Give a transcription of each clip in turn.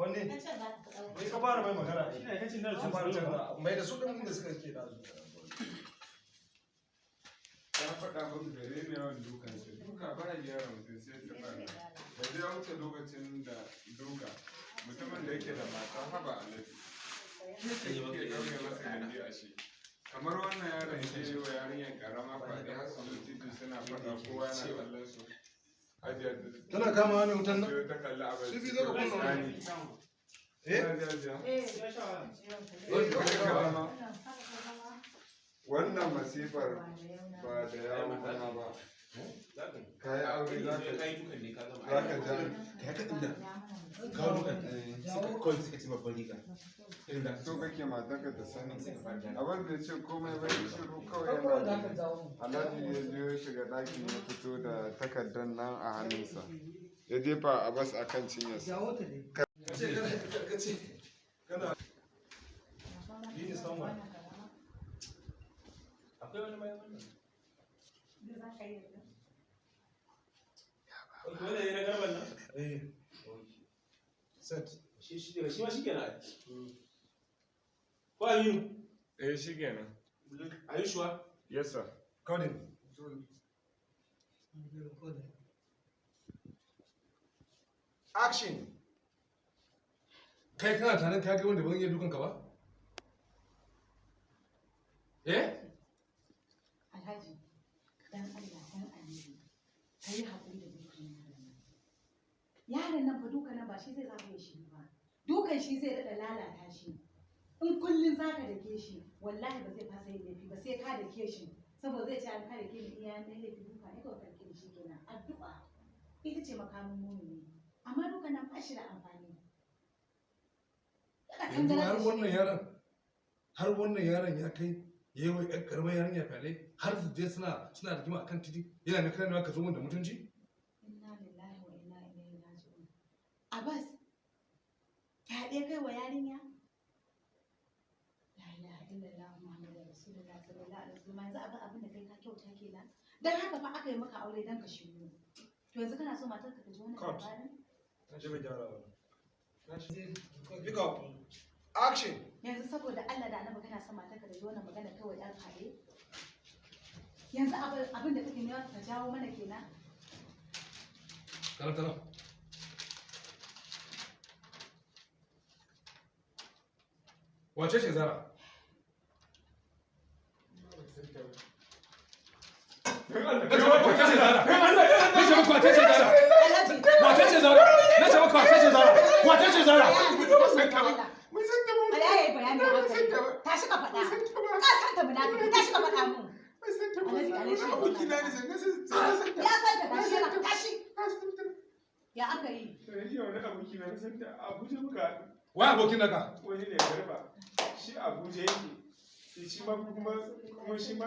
wanne ne ka fara mai magana ne kacin da su fara canza mai da su din da suka ke da su ya faɗa muku da rene yawan dukan sai duka ba ya gyara mutum sai ta fara da zai wuce lokacin da duka mutumin da yake da mata haba alaji yake ɗauke masa gindi a shi kamar wannan yaron ke yi wa yarinyar karama faɗi har su titi suna faɗa kowa yana kallon su tana kama wani wutan nan ta kalli abin shi zai ga kunna wannan masifar ba da yawon bana ba ka yi aure za ka ja so kake matarka ta sani abin da ya ce komai bai shiru kawai yana alhaji ya je ya shiga ɗakin ya fito da takardar nan a hannunsa ya jefa a bas a kan cinyarsa akwai wani mai wannan wanda ya na garban nan? Set. Shi ma shi kenan. Ko Aminu? shi kenan. Are you sure? Yes sir. Coding. Action. Kai kana tanan ka ga wanda ban iya dukan ka ba? Alhaji, dan Allah dan Annabi, kai hakuri da dukan yaron nan. Yaron nan fa dukan nan ba shi zai zaka shi ba. Dukan shi zai dada lalata shi. In kullun zaka dake shi, wallahi ba zai fasa yin laifi ba sai ka dake shi. Saboda zai ce an ka dake ni iya mai laifi duka ne kawai karke shi kenan. Addu'a ita ce makamin mumini. Amma dukan nan ba shi da amfani. Yanzu har wannan yaron ya kai yayi wa ƴan karamar yarinya fyaɗe har su je suna rigima akan titi yana ne kai ka zo mun da mutunci? Inna lillahi wa inna ilaihi raji'un. Abbas, fyaɗe kai wa yarinya? La ilaha illallah Muhammadu Rasulullah sallallahu alaihi wasallam. Yanzu abin da kai ka kyauta kenan. Dan haka fa aka yi maka aure dan ka shiru. To yanzu kana so matarka ta ji wannan labarin? Na ji bai gyara ba. Pick up. Action. Yanzu saboda Allah da Annabi kana son matarka da ji wannan magana kawai ɗan faɗe? Yanzu abin da kake nema ka jawo mana kenan? Tara. Wace ce Zara? Ya aka yi? Wai abokin naka? Wani ne garba shi Abuja yake shi ma kuma shi ma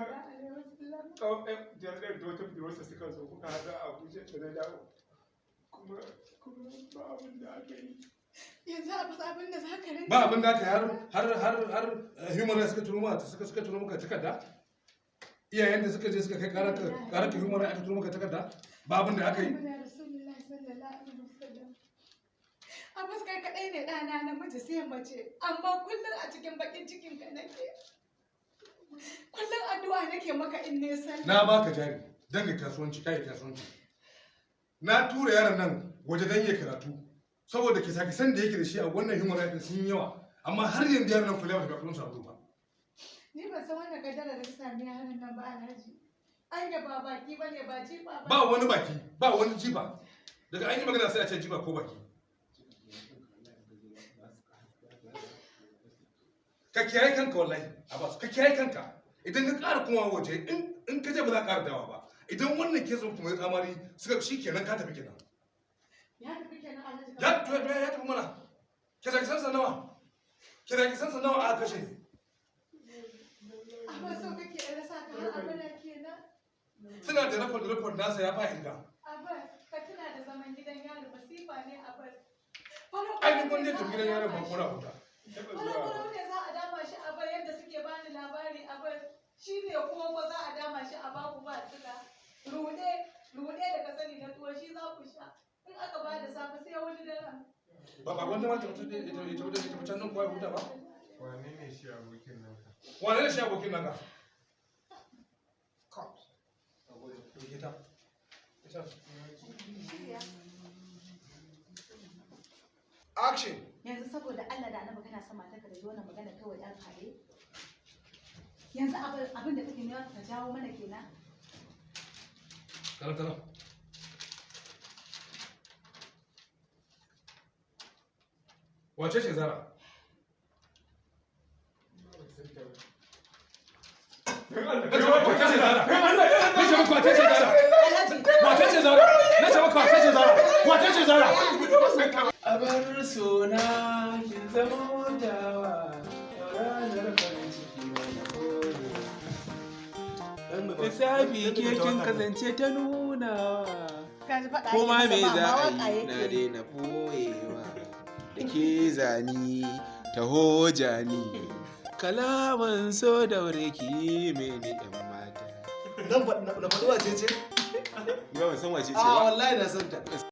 jami'ar da wata budurwarsa suka zo kuka haɗa a Abuja da na dawo kuma ba abin da aka yi. Yanzu abin da za ka rinka. Ba abin da aka yi har human rights suka turo maka takarda? Iyayen da suka je suka kai karar ka human rights aka turo maka takarda? Ba abin da aka yi? Abbas kai kaɗai ne ɗana namiji sai mace, amma kullum a cikin bakin cikin ka nake. Kullum addu'a nake maka in ne sallah. Na baka jari, dan ga kasuwanci, kai kasuwanci. Na tura yaron nan waje dan ya karatu. Saboda kisa-kisan da yake da shi a wannan human rights sun yi yawa, amma har yanzu yaron nan kula da kafin sa ba. Ni ban san wannan kaddara da ta sami yaron nan ba Alhaji. Ai da ba baki bane ba jifa ba. Ba wani baki, ba wani jifa. Daga an yi magana sai a ce jifa ko baki. Ka kiyaye kanka wallahi, Abbas, ka kiyaye kanka. Idan ka ƙara kuma waje in ka je ba za ka ƙara dawa ba. Idan wannan ke zo kuma ya tsamari suka shi kenan ka tafi kenan. Ya tafi kenan Alhaji. Ya tafi mana. Kisa-kisansa nawa aka kashe? Abbas so kake da rasa ka har abada kenan. Suna da rekod nasa ya fa'inda. Abbas ka tuna da zaman gidan yaro masifa ne Abbas. Ai duk wanda ya tafi gidan yaron ba kona huta. Wani ne za a dama shi a bar yadda suke bani labari a bar shi ne kuma ko za a dama shi a baku ba sila. Rude da ka sani na tuwo shi za ku sha. In aka ba da safe sai wani daren. ba wanda ma ta can nan kuwa ya huta ba. Wane ne shi abokin naka? Wane ne shi abokin naka? Action. Yanzu saboda Allah da Annabi kana son matarka da wannan magana kawai ɗan kare. Yanzu abin da kake nema ka jawo mana kenan. Kala. Wace ce Zara? A bar suna ki zama dawa ranar farin ciki mana kore. Lissafi ke kin kasance ta nunawa. Kuma me za a yi na daina ɓoyewa. Da ke zani ta hoja ni. Kalaman so daure ki mene yan mata. Na faɗi wace ce? Ba san wace ce A ba. wallahi na san ta.